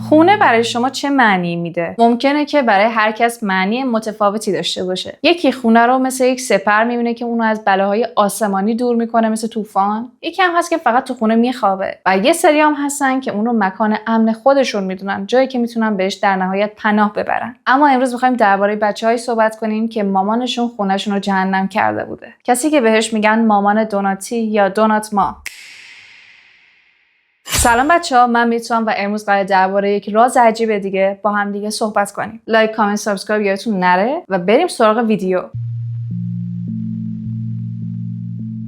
خونه برای شما چه معنی میده؟ ممکنه که برای هر کس معنی متفاوتی داشته باشه. یکی خونه رو مثل یک سپر میبینه که اونو از بلاهای آسمانی دور میکنه مثل طوفان. یکی هم هست که فقط تو خونه میخوابه و یه سری هم هستن که اونو مکان امن خودشون میدونن، جایی که میتونن بهش در نهایت پناه ببرن. اما امروز میخوایم درباره بچه‌هایی صحبت کنیم که مامانشون خونه‌شون رو جهنم کرده بوده. کسی که بهش میگن مامان دوناتی یا دونات ما. سلام بچه‌ها، من میتونم و امروز قراره درباره یک راز عجیب دیگه با هم دیگه صحبت کنیم. لایک، کامنت، سابسکرایب یادتون نره و بریم سراغ ویدیو.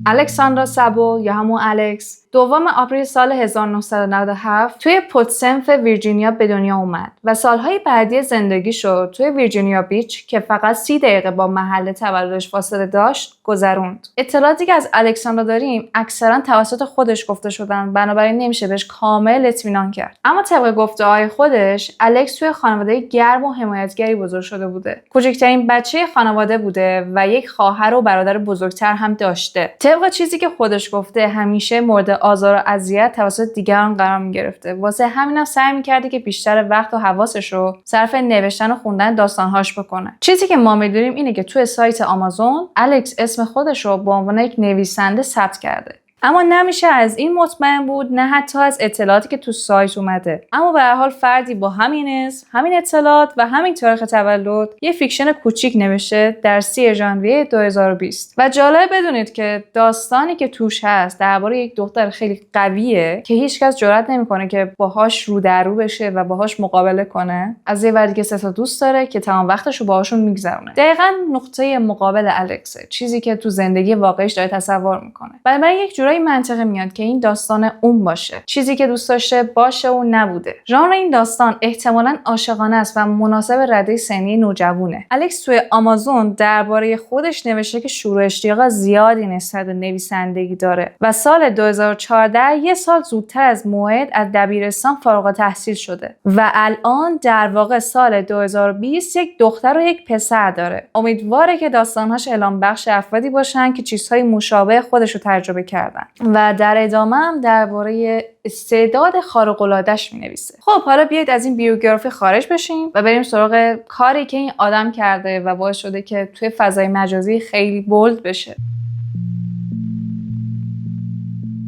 الکساندرا سابل یا همون الکس 2 آپریل سال 1997 توی پوتسنف ویرجینیا به دنیا اومد و سالهای بعدی زندگیشو توی ویرجینیا بیچ که فقط 30 دقیقه با محل تولدش فاصله داشت گذروند. اطلاعاتی که از الکساندرا داریم اکثرا توسط خودش گفته شدن، بنابراین نمیشه بهش کامل اطمینان کرد. اما طبق گفته‌های خودش الکس توی خانواده گرم و حمایتگری بزرگ شده بوده. کوچکترین بچه خانواده بوده و یک خواهر و برادر بزرگتر هم داشته. طبق چیزی که خودش گفته همیشه مورد آزار و اذیت توسط دیگران قرار می‌گرفته. واسه همینم سعی می‌کرده که بیشتر وقت و حواسش رو صرف نوشتن و خوندن داستان‌هاش بکنه. چیزی که ما می‌دونیم اینه که توی سایت آمازون الکس اسم خودش رو به عنوان یک نویسنده ثبت کرده. اما نمیشه از این مطمئن بود، نه حتی از اطلاعاتی که تو سایت اومده. اما به هر حال فردی با همین اسم، همین اطلاعات و همین تاریخ تولد یه فیکشن کوچیک نوشته در 30 ژانویه 2020. و جالب بدونید که داستانی که توش هست درباره یک دختر خیلی قویه که هیچکس جرئت نمیکنه که باهاش رو در رو بشه و باهاش مقابله کنه. از یه ور دیگه 3 تا دوست داره که تمام وقتشو باهاشون میگذرونه. دقیقاً نقطه مقابل الکسه، چیزی که تو زندگی واقعیش داره تصور میکنه. برای یک جورایی منطقی میاد که این داستان اون باشه، چیزی که دوست داشته باشه و نبوده. ژانر این داستان احتمالاً عاشقانه است و مناسب رده سنی نوجوانه. الکس توی آمازون درباره خودش نوشته که شور و اشتیاق زیادی نسبت به نویسندگی داره و سال 2014 یه سال زودتر از موعد از دبیرستان فارغ التحصیل شده و الان در واقع سال 2020 یک دختر و یک پسر داره. امیدواره که داستانهاش الهام بخش افرادی باشن که چیزهای مشابه خودش رو تجربه کردن. و در ادامه هم درباره استعداد خارق‌العاده‌اش می‌نویسه. خب حالا بیایید از این بیوگرافی خارج بشیم و بریم سراغ کاری که این آدم کرده و باعث شده که توی فضای مجازی خیلی بولد بشه.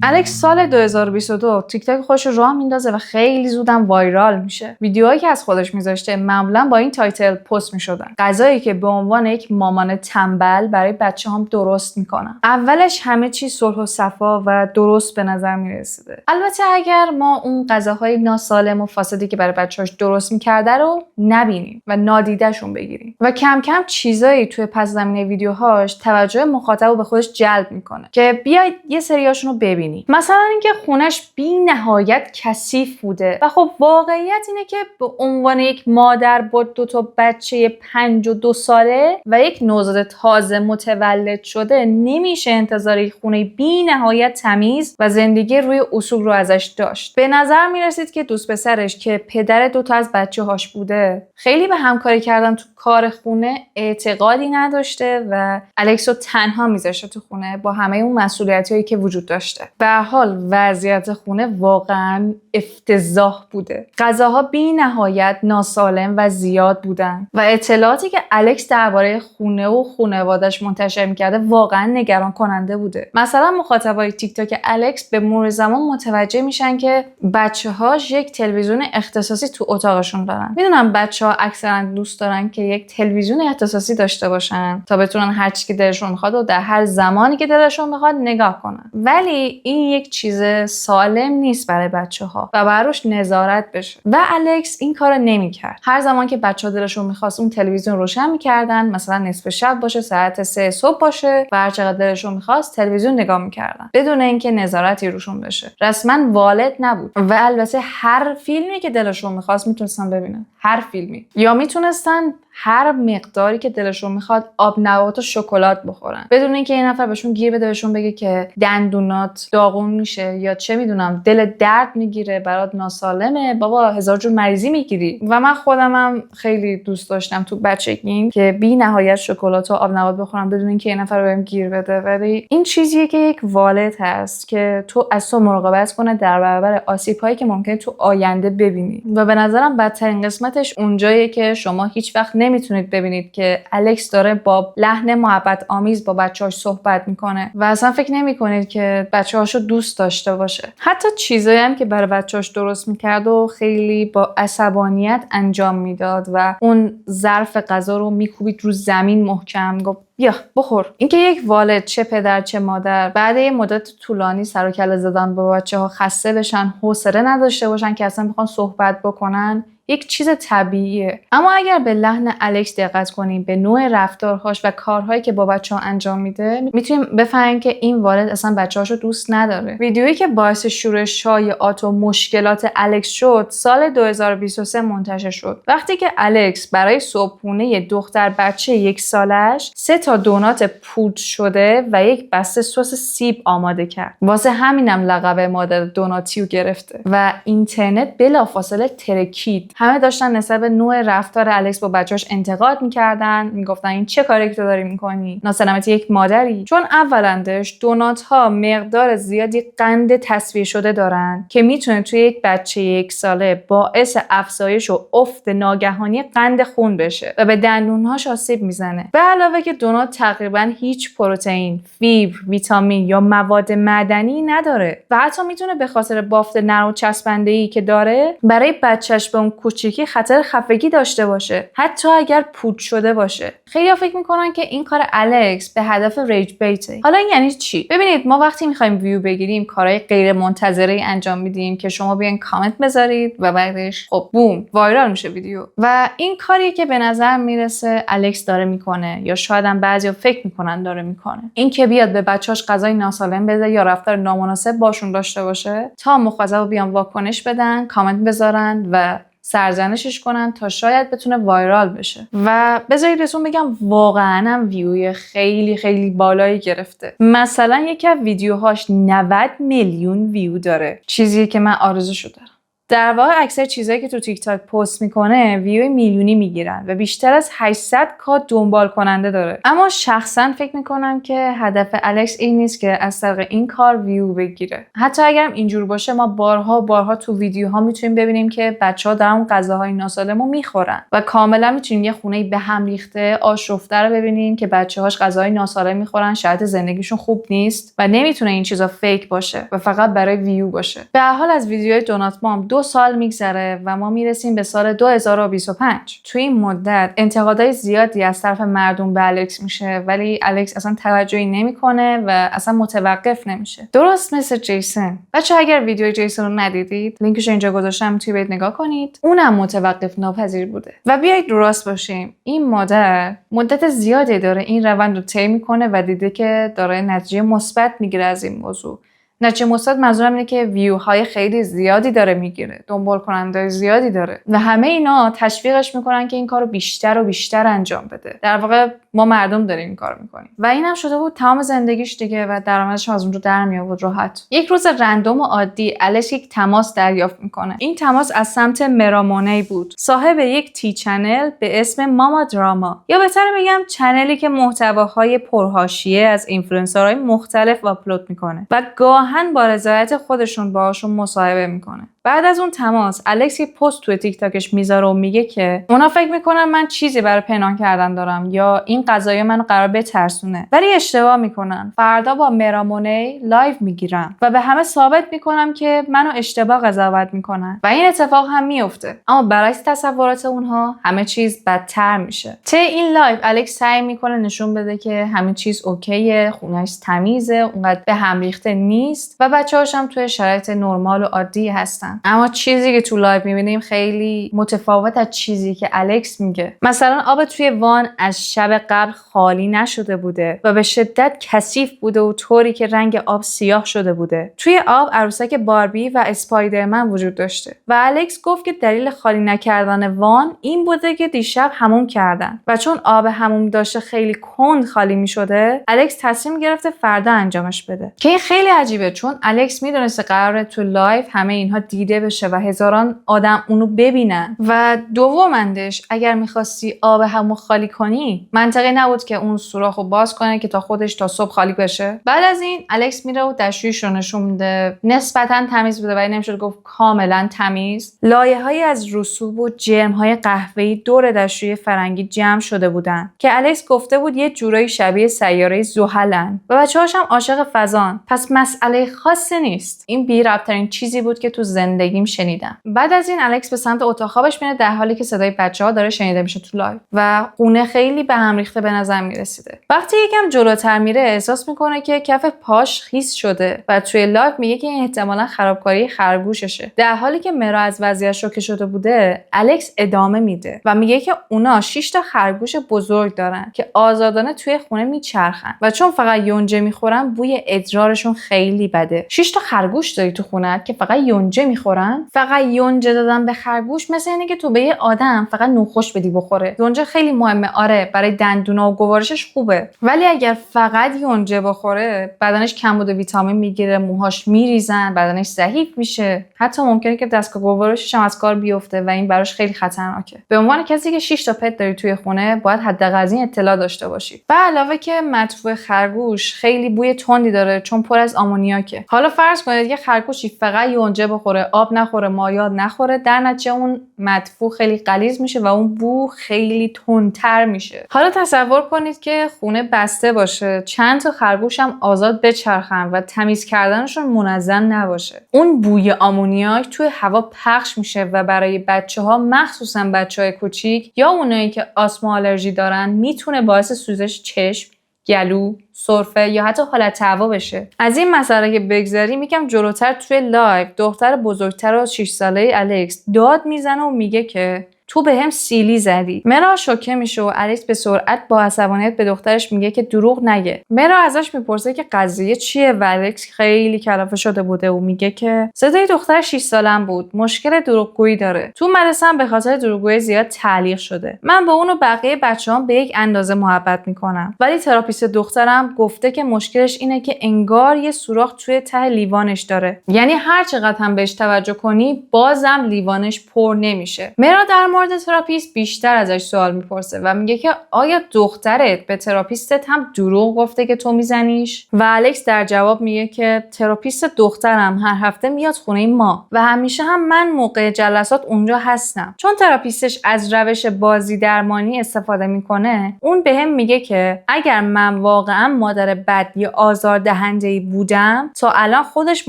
الکس سال 2022 تیک تاک خودش رو راه میندازه و خیلی زودم وایرال میشه. ویدیوهایی که از خودش میذاشته معمولا با این تایتل پست میشدن: غذایی که به عنوان یک مامان تنبل برای بچه‌هام درست میکنم. اولش همه چیز صلح و صفا و درست به نظر میرسیده. البته اگر ما اون غذاهای ناسالم و فاسدی که برای بچه‌هاش درست میکرده رو نبینیم و نادیده‌شون بگیریم و کم کم چیزایی توی پس زمینه ویدیوهاش توجه مخاطب رو به خودش جلب میکنه که بیاید یه سریاشون رو ببینیم. مثلا اینکه خونش بی نهایت کثیف بوده و خب واقعیت اینه که به عنوان یک مادر با 2 بچه 5 و 2 ساله و یک نوزاد تازه متولد شده نمیشه انتظار یک خونه بی نهایت تمیز و زندگی روی اصول رو ازش داشت. به نظر میرسید که دوست پسرش که پدر 2 از بچه هاش بوده خیلی به همکاری کردن تو کار خونه اعتقادی نداشته و الکس رو تنها میذاشته تو خونه با همه اون مسئولیتایی که وجود داشته. به هر حال وضعیت خونه واقعا افتضاح بوده. غذاها بی نهایت ناسالم و زیاد بودن و اطلاعاتی که الکس درباره خونه و خانواده‌اش منتشر می‌کرده واقعا نگران کننده بوده. مثلا مخاطبای تیک تاک الکس به مرور زمان متوجه میشن که بچه‌هاش یک تلویزیون اختصاصی تو اتاقشون دارن. میدونم بچه‌ها اکثرا دوست دارن که یک تلویزیون اختصاصی داشته باشن تا بتونن هر چی که دلشون می‌خواد و در هر زمانی که دلشون می‌خواد نگاه کنن. ولی این یک چیز سالم نیست برای بچه‌ها و براش نظارت بشه و الکس این کارو نمی‌کرد. هر زمان که بچه‌ها دلشون می‌خواست اون تلویزیون روشن می‌کردن، مثلا نصف شب باشه، ساعت 3 صبح باشه و هر چقدر دلشون می‌خواست تلویزیون نگاه می‌کردن بدون اینکه نظارتی روشون بشه. رسما والد نبود و البته هر فیلمی که دلشون می‌خواست میتونستن ببینن. هر فیلمی. یا میتونستن هر مقداری که دلشون میخواد آب نبات و شکلات بخورن، بدون اینکه این نفر بهشون گیر بده، بهشون بگه که دندونات داغون میشه یا چه میدونم دل درد میگیره برات ناسالمه، بابا هزار جور مریضی میگیری. و من خودمم خیلی دوست داشتم تو بچگیم که بی نهایت شکلات و آب نبات بخورم بدون اینکه این نفر بهم گیر بده. ولی این چیزیه که یک والد هست که تو از تو مراقبت کنه در برابر آسیب‌هایی که ممکنه تو آینده ببینی. و به نظرم بدترین قسمتش اونجاییه که شما هیچ وقت نمیتونید ببینید که الکس داره با لحن محبت آمیز با بچه‌هاش صحبت میکنه و اصلا فکر نمیکنید که بچه‌هاشو دوست داشته باشه. حتی چیزایی هم که برای بچه‌هاش درست میکرد و خیلی با عصبانیت انجام میداد و اون ظرف غذا رو میکوبید رو زمین محکم، گفت بیا بخور. اینکه یک والد چه پدر چه مادر بعد یه مدت طولانی سر و کله زدن با بچه‌ها خسته بشن، حوصله نداشته باشن که اصلا بخوان صحبت بکنن، یک چیز طبیعیه. اما اگر به لحن الکس دقت کنیم، به نوع رفتارهاش و کارهایی که با بچه‌ها انجام میده، میتونیم بفهمیم که این والد اصلا بچه‌هاشو دوست نداره. ویدیویی که باعث شورش شایعات و مشکلات الکس شد سال 2023 منتشر شد، وقتی که الکس برای صبحونه دختر بچه 1 سالش 3 تا دونات پودر شده و یک بسته سس سیب آماده کرد. واسه همینم لقب مادر دوناتیو گرفته و اینترنت بلافاصله ترکید. همه داشتن نسبت به نوع رفتار الکس با بچه‌اش انتقاد می‌کردن، میگفتن این چه کاری که تو داری می‌کنی؟ ناسلامتی یک مادری. چون اولندش دونات‌ها مقدار زیادی قند تصفیه شده دارن که میتونه توی یک بچه 1 ساله باعث افزایش و افت ناگهانی قند خون بشه و به دندون‌هاش آسیب میزنه. به علاوه که دونات تقریباً هیچ پروتئین، فیبر، ویتامین یا مواد معدنی نداره و حتی میتونه به خاطر بافت نرم و چسبنده‌ای که داره برای بچه‌ش به اون کوچیکی خطر خفگی داشته باشه، حتی اگر پودر شده باشه. خیلی‌ها فکر میکنن که این کار الکس به هدف ریج بیته. حالا این یعنی چی؟ ببینید، ما وقتی میخوایم ویو بگیریم کارهای غیر منتظره انجام میدیم که شما بیاین کامنت بذارید و بعدش خب بوم وایرال میشه ویدیو. و این کاریه که به نظر میرسه الکس داره میکنه، یا شاید هم بعضیا فکر میکنن داره میکنه. این که بیاد به بچه‌اش غذای ناسالم بده یا رفتار نامناسب باشون داشته باشه تا مخاطب بیان واکنش بدن، کامنت بذارن و سرزنشش کنن تا شاید بتونه وایرال بشه. و بذارید بهتون بگم واقعا هم ویوی خیلی خیلی بالایی گرفته. مثلا یکی از ویدیوهاش 90 میلیون ویو داره، چیزی که من آرزوشو دارم. در واقع اکثر چیزایی که تو تیک تاک پست میکنه ویو میلیونی میگیرن و بیشتر از 800k دنبال کننده داره. اما شخصا فکر میکنم که هدف الکس این نیست که از طریق این کار ویو بگیره. حتی اگرم اینجور باشه، ما بارها تو ویدیوها میتونیم ببینیم که بچه‌ها دارن غذاهای ناسالمو میخورن و کاملا میتونیم یه خونه به هم ریخته آشفته رو ببینیم که بچه‌هاش غذاهای ناسالم میخورن، شاید زندگیشون خوب نیست و نمیتونه این چیزا فیک باشه و فقط برای ویو باشه. به هر حال از ویدیوهای دونات مام 2 سال میگذره و ما میرسیم به سال 2025. توی این مدت انتقادهای زیادی از طرف مردم به الکس میشه، ولی الکس اصلا توجهی نمیکنه و اصلا متوقف نمیشه. درست مثل جیسون. بچه‌ها اگر ویدیوی جیسون رو ندیدید، لینکش اینجا گذاشتم، توی برید نگاه کنید. اونم متوقف ناپذیر بوده. و بیایید راست باشیم، این مادر مدت زیادی داره این روند رو طی میکنه و دیده که داره نتیجه مثبت میگیره از این موضوع. نتیجه مثبت منظورم اینه که ویوهای خیلی زیادی داره میگیره، دنبال کننده زیادی داره و همه اینا تشویقش میکنن که این کارو بیشتر و بیشتر انجام بده. در واقع ما مردم داریم این کارو میکنیم و اینم شده بود تمام زندگیش دیگه و درآمدش از اونجا در می آورد راحت. یک روز رندوم و عادی الکس یک تماس دریافت میکنه. این تماس از سمت مرامونی بود، صاحب یک تی چنل به اسم ماما دراما، یا بهتر بگم چنلی که محتواهای پرحاشیه از اینفلوئنسرهای مختلف آپلود میکنه و گاهن با رضایت خودشون باهاشون مصاحبه میکنه. بعد از اون تماس الکس یک پست توی تیک تاکش میذاره و میگه که اونا فکر میکنن من چیزی برای پنهان کردن دارم یا این قضایا منو قرار بترسونه، ولی اشتباه میکنن. فردا با مرامونی لایو میگیرم و به همه ثابت میکنم که منو اشتباه قضاوت میکنن و این اتفاق هم میفته. اما برعکس تصورات اونها همه چیز بدتر میشه. طی این لایو الکس سعی میکنه نشون بده که همه چیز اوکیه، خونه‌اش تمیزه، اونقدر به هم ریخته نیست و بچه‌هاش هم توی شرایط نرمال و عادی هستن. هستن. اما چیزی که تو لایو میبینیم خیلی متفاوت از چیزی که الکس میگه. مثلا آب توی وان از شب قبل خالی نشده بوده و به شدت کثیف بوده و طوری که رنگ آب سیاه شده بوده. توی آب عروسک باربی و اسپایدرمن وجود داشته و الکس گفت که دلیل خالی نکردن وان این بوده که دیشب حموم کردن و چون آب حموم داشته خیلی کند خالی میشده، الکس تصمیم گرفته فردا انجامش بده. که این خیلی عجیبه چون الکس میدونسته قراره تو لایو همه اینها دیده بشه و هزاران آدم اونو ببینن. و دومندش اگر میخواستی آب حموم خالی کنی، منطقی نبود که اون سوراخو باز کنه که تا خودش تا صبح خالی بشه. بعد از این الکس میره و دستشویش رو نشون میده. نسبتا تمیز بوده ولی نمیشه گفت کاملا تمیز. لایه‌هایی از رسوب و جرم‌های قهوه‌ای دور دستشوی فرنگی جمع شده بودن که الکس گفته بود یه جورایی شبیه سیاره زحلن و بچه‌هاش هم عاشق فضان. پس مسئله خاصی نیست. این بی‌ربط‌ترین چیزی بود که تو زندگیم شنیدم. بعد از این الکس به سمت اتاق خوابش میره در حالی که صدای بچه‌ها داره شنیده میشه تو لایو و خونه خیلی به هم ریخته به نظر میرسیده. وقتی یکم جلوتر میره احساس میکنه که کف پاش خیس شده و توی لایو میگه که این احتمالاً خرابکاری خرگوششه. در حالی که مرا از وضعیت شوکه شده بوده، الکس ادامه میده و میگه که اونا 6 تا خرگوش بزرگ دارن که آزادانه توی خونه میچرخن و چون فقط یونجه میخورن بوی ادرارشون خیلی بده. 6 تا خرگوش داری تو خونت که فقط یونجه میخورن؟ فقط یونجه دادن به خرگوش مثل اینه که تو به یه آدم فقط نوخوش بدی بخوره. یونجه خیلی مهمه، آره، برای دندونا و گوارشش خوبه، ولی اگر فقط یونجه بخوره بدنش کمبود ویتامین میگیره، موهاش میریزن، بدنش ضعیف میشه، حتی ممکنه که دستگاه گوارشش هم از کار بیفته و این براش خیلی خطرناکه. به عنوان کسی که 6 تا پت داری توی خونه باید حداقل از این اطلاع داشته باشی. به علاوه که مدفوع خرگوش خیلی بوی تندی داره چون پر از آمونیاکه. حالا فرض کنید یه خرگوشی فقط یونجه بخوره، آب نخوره، مایعات نخوره، در نتیجه اون مدفوع خیلی غلیظ میشه و اون بو خیلی تندتر میشه. حالا تصور کنید که خونه بسته باشه، چند تا خرگوش هم آزاد بچرخن و تمیز کردنشون منظم نباشه. اون بوی آمونیاک توی هوا پخش میشه و برای بچه‌ها، مخصوصا بچه‌های کوچیک یا اونایی که آسما آلرژی دارن، میتونه باعث سوزش چشم، گلو، سرفه یا حتی حالت هوا بشه. از این مسئله که بگذریم یکم جلوتر توی لایو دختر بزرگتر از 6 ساله الکس داد میزنه و میگه که تو به هم سیلی زدی. مرا شوکه میشه و الکس به سرعت با عصبانیت به دخترش میگه که دروغ نگه. مرا ازش میپرسه که قضیه چیه و الکس خیلی کلافه شده بوده و میگه که صدای دختر 6 سالم بود، مشکل دروغگویی داره. تو مدرسه‌ام به خاطر دروغگویی زیاد تعلیق شده. من با اون و بقیه بچه‌هام به یک اندازه محبت میکنم، ولی تراپیست دخترم گفته که مشکلش اینه که انگار یه سوراخ توی ته لیوانش داره. یعنی هر چقدر هم بهش توجه کنی بازم لیوانش پر نمیشه. مرا در مورد تراپیست بیشتر ازش سوال میپرسه و میگه که آیا دخترت به تراپیستت هم دروغ گفته که تو میزنیش؟ و الکس در جواب میگه که تراپیست دخترم هر هفته میاد خونه ما و همیشه هم من موقع جلسات اونجا هستم. چون تراپیستش از روش بازی درمانی استفاده میکنه، اون بهم میگه که اگر من واقعا مادر بد یا آزاردهنده‌ای بودم تا الان خودش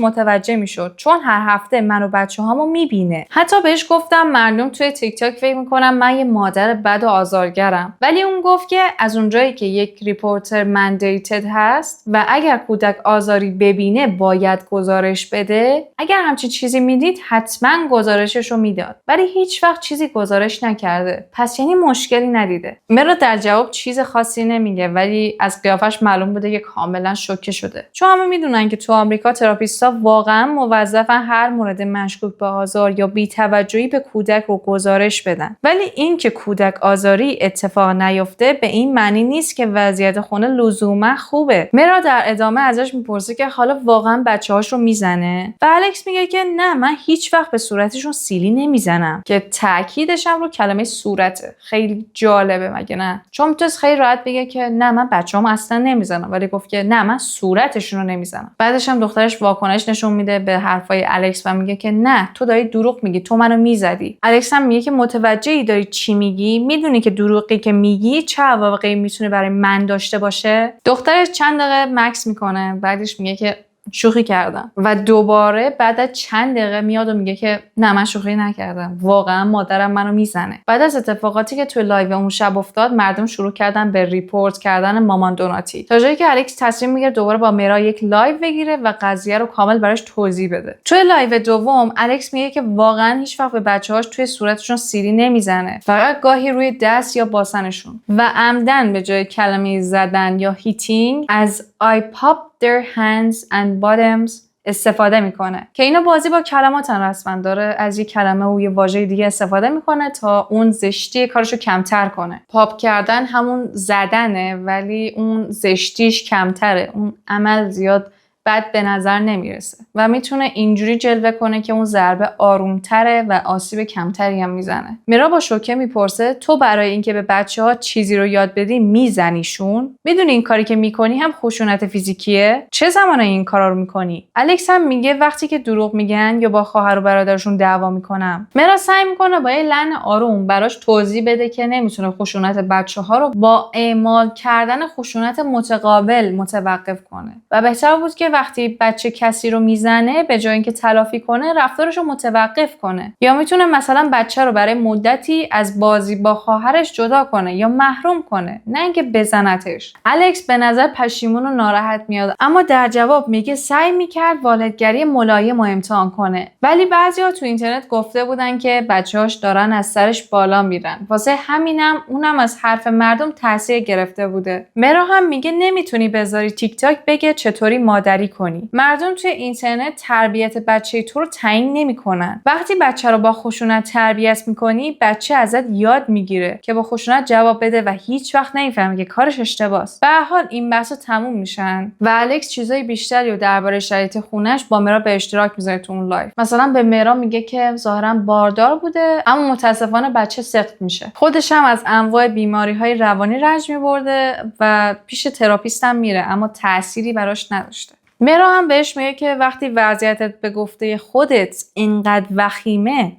متوجه میشد، چون هر هفته منو بچه‌هامو میبینه. حتی بهش گفتم مردم توی تیک تاک فکر میکنم من یه مادر بد و آزارگرم، ولی اون گفت که از اونجایی که یک ریپورتر مندیتد هست و اگر کودک آزاری ببینه باید گزارش بده، اگر همچین چیزی میدید حتما گزارشش رو میداد، ولی هیچ وقت چیزی گزارش نکرده، پس یعنی مشکلی ندیده. مرا در جواب چیز خاصی نمیگه، ولی از قیافش معلوم بوده که کاملا شوکه شده، چون همه میدونن که تو آمریکا تراپیستا واقعا موظفن هر مورد مشکوک به آزار یا بی‌توجهی به کودک رو گزارش بدن. ولی این که کودک آزاری اتفاق نیفته به این معنی نیست که وضعیت خونه لزوما خوبه. مرا در ادامه ازش میپرسه که حالا واقعا بچه‌هاش رو میزنه و الکس میگه که نه، من هیچ وقت به صورتشون سیلی نمیزنم، که تاکیدش هم رو کلمه صورته. خیلی جالبه مگه نه؟ چون میتونست خیلی راحت بگه که نه من بچه‌هام اصلا نمیزنم، ولی گفت که نه من صورتشون رو نمیزنم. بعدش هم دخترش واکنش نشون میده به حرفای الکس و میگه که نه تو داری دروغ میگی، تو منو میزدی. الکس هم میگه که متوجهی داری چی میگی؟ میدونی که دروغی که میگی چه عواقبی میتونه برای من داشته باشه؟ دخترش چند دقیقه مکث میکنه، بعدش میگه که شوخی کردم. و دوباره بعد از چند دقیقه میاد و میگه که نه من شوخی نکردم، واقعا مادرم منو میزنه. بعد از اتفاقاتی که توی لایو اون شب افتاد، مردم شروع کردن به ریپورت کردن مامان دوناتی، تا جایی که الکس تصمیم میگیره دوباره با میرا یک لایو بگیره و قضیه رو کامل براش توضیح بده. توی لایو دوم الکس میگه که واقعا هیچ وقت به بچه‌هاش توی صورتشون سیلی نمیزنه، فقط گاهی روی دست یا باسنشون، و عمدن به جای کلمه زدن یا هیتینگ از I pop their hands and bottoms استفاده میکنه که اینو بازی با کلماتن رسما داره از یک کلمه و یه واژه دیگه استفاده میکنه تا اون زشتی کارشو کمتر کنه. پاپ کردن همون زدنه ولی اون زشتیش کمتره، اون عمل زیاد بد به نظر نمیرسه و میتونه اینجوری جلوه کنه که اون ضربه آرومتره و آسیب کمتری هم میزنه. میرا با شوکه میپرسه تو برای اینکه به بچه‌ها چیزی رو یاد بدی میزنیشون؟ میدونی این کاری که میکنی هم خشونت فیزیکیه؟ چه زمانی این کارا رو میکنی؟ الکس هم میگه وقتی که دروغ میگن یا با خواهر و برادرشون دعوا میکنم. میرا سعی میکنه با یه لحن آروم براش توضیح بده که نمیتونه خشونت بچه‌ها رو با اعمال کردن خشونت متقابل متوقف کنه و بهتر بود که وقتی بچه کسی رو میزنه به جای اینکه تلافی کنه رفتارش رو متوقف کنه، یا میتونه مثلا بچه رو برای مدتی از بازی با خواهرش جدا کنه یا محروم کنه، نه اینکه بزنتش. الکس به نظر پشیمون و ناراحت میاد، اما در جواب میگه سعی میکرد والدگری ملایم رو امتحان کنه، ولی بعضیا تو اینترنت گفته بودن که بچه‌هاش دارن از سرش بالا میرن، واسه همینم اونم از حرف مردم تاثیر گرفته بوده. مرا هم میگه نمیتونی بذاری تیک تاک بگه چطوری مادری کنی. مردم توی اینترنت تربیت بچه تو رو تعیین نمیکنن. وقتی بچه رو با خشونت تربیت میکنی بچه ازت یاد میگیره که با خشونت جواب بده و هیچ وقت نمیفهمه که کارش اشتباهه. به هر حال این بحثا تموم میشن و الکس چیزای بیشتری رو درباره شرایط خونش با میرا به اشتراک میذاره تو اون لایو. مثلا به میرا میگه که ظاهرا باردار بوده اما متاسفانه بچه سقط میشه. خودش هم از انواع بیماری‌های روانی رنج میبرده و پیش تراپیست هم میره اما تأثیری براش نداشته. میرا هم بهش میگه که وقتی وضعیتت به گفته خودت اینقدر وخیمه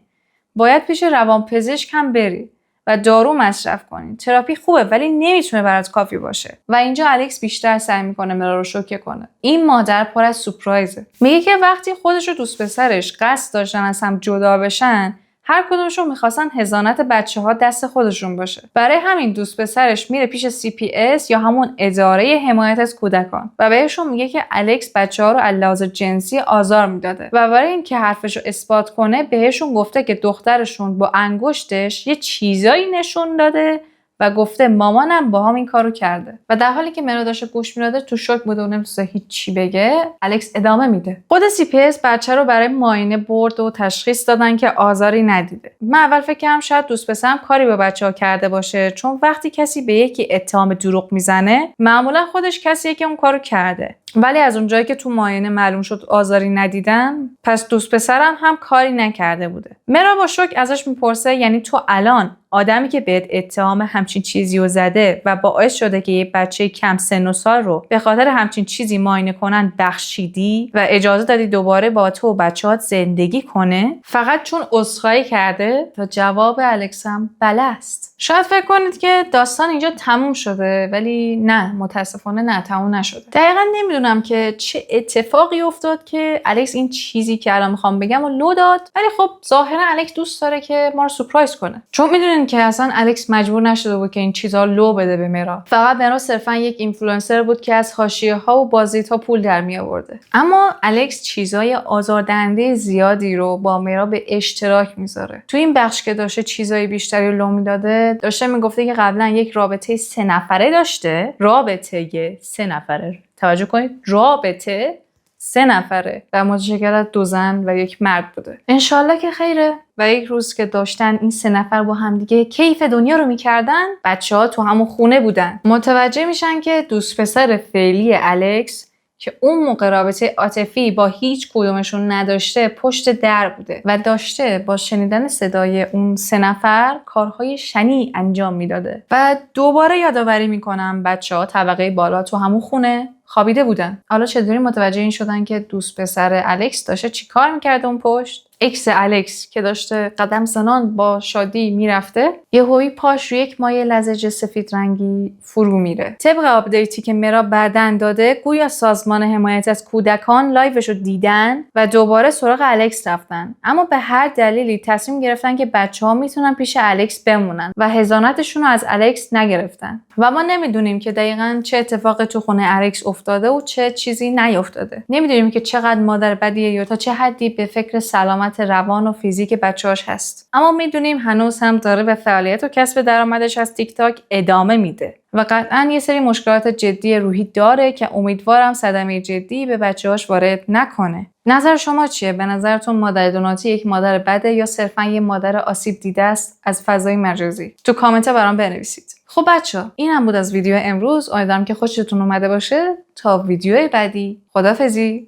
باید پیش روانپزشک هم بری و دارو مصرف کنی. تراپی خوبه ولی نمیتونه برات کافی باشه. و اینجا الکس بیشتر سعی میکنه میرا رو شوکه کنه. این مادر پر از سورپرایزه. میگه که وقتی خودش و دوست پسرش قصد داشتن از هم جدا بشن هر کدومشون میخواستن حضانت بچه‌ها دست خودشون باشه. برای همین دوست پسرش میره پیش CPS یا همون اداره حمایت از کودکان و بهشون میگه که الکس بچه‌ها رو از لحاظ جنسی آزار میداده و برای اینکه حرفش رو اثبات کنه بهشون گفته که دخترشون با انگشتش یه چیزایی نشون داده و گفته مامانم با هم این کارو کرده. و در حالی که میرا داشته گوش میداده تو شوک بوده و نمی‌تونه هیچ چی بگه، الکس ادامه میده. خود CPS بچه رو برای معاینه برد و تشخیص دادن که آزاری ندیده. من اول فکر کردم شاید دوست پسرم کاری با بچه‌ها کرده باشه، چون وقتی کسی به یکی اتهام دروغ میزنه معمولا خودش کسیه که اون کارو کرده. ولی از اونجایی که تو معاینه معلوم شد آزاری ندیدن، پس دوست پسرم هم کاری نکرده بوده. میرا با شوک ازش میپرسه یعنی تو الان آدمی که بهت اتهام همچین چیزی رو زده و باعث شده که یه بچه کم سن و سال رو به خاطر همچین چیزی معاینه کنن بخشیدی و اجازه دادی دوباره با تو و بچه‌هات زندگی کنه فقط چون عذرخواهی کرده؟ تا جواب الکس هم بله است. شاید فکر کنید که داستان اینجا تموم شده، ولی نه، متاسفانه نه، تموم نشده. دقیقاً نمیدونم که چه اتفاقی افتاد که الکس این چیزی که الان میخوام بگم و لو داد، ولی خب ظاهرا الکس دوست داره که ما رو سورپرایز کنه. چون میدونین که اصلا الکس مجبور نشده بود که این چیزا لو بده به میرا. فقط میرا صرفا یک اینفلوئنسر بود که از حاشیه‌ها و بازدیدها پول در می آورده. اما الکس چیزای آزاردهنده زیادی رو با میرا به اشتراک میذاره. تو این بخش که داشته چیزای بیشتری لو میداده، داشته میگفته که قبلا یک رابطه 3 نفره داشته. رابطه 3 نفره. توجه کنید، رابطه 3 نفره و متشکل از 2 زن و 1 مرد بوده. انشالله که خیره. و یک روز که داشتن این 3 نفر با هم دیگه کیف دنیا رو میکردن، بچه‌ها تو همون خونه بودن. متوجه میشن که دوست پسر فعلی الکس که اون موقع رابطه عاطفی با هیچ کدومشون نداشته پشت در بوده و داشته با شنیدن صدای اون 3 نفر کارهای شنیع انجام میداده. و دوباره یادآوری میکنم بچه‌ها طبقه بالا تو همون خونه خوابیده بودن. حالا چطوری متوجه این شدن که دوست پسر الکس داشته چیکار میکرده اون پشت؟ اکس الکس که داشته قدم زنان با شادی میرفته، یهویی پاش روی یک مایع لزج سفید رنگی فرو میره. طبق آپدیتی که مرا بعدن داده، گویا سازمان حمایت از کودکان لایوش رو دیدن و دوباره سراغ الکس رفتن، اما به هر دلیلی تصمیم گرفتن که بچه‌ها میتونن پیش الکس بمونن و حضانتشون رو از الکس نگرفتن. و ما نمیدونیم که دقیقاً چه اتفاقی تو خونه الکس افتاده و چه چیزی نیافتاده. نمیدونیم که چقدر مادر بدیه یا تا چه حدی به فکر سلامت روان و فیزیک بچه‌هاش هست. اما میدونیم هنوز هم داره به فعالیت و کسب درآمدش از تیک تاک ادامه میده و قطعاً یه سری مشکلات جدی روحی داره که امیدوارم صدمه جدی به بچه‌هاش وارد نکنه. نظر شما چیه؟ به نظرتون مادر دوناتی یک مادر بده یا صرفاً یه مادر آسیب دیده است از فضای مجازی؟ تو کامنت برام بنویسید. خب بچه‌ها، این هم بود از ویدیو امروز. امیدوارم که خوشتون اومده باشه. تا ویدیو بعدی، خداحافظی.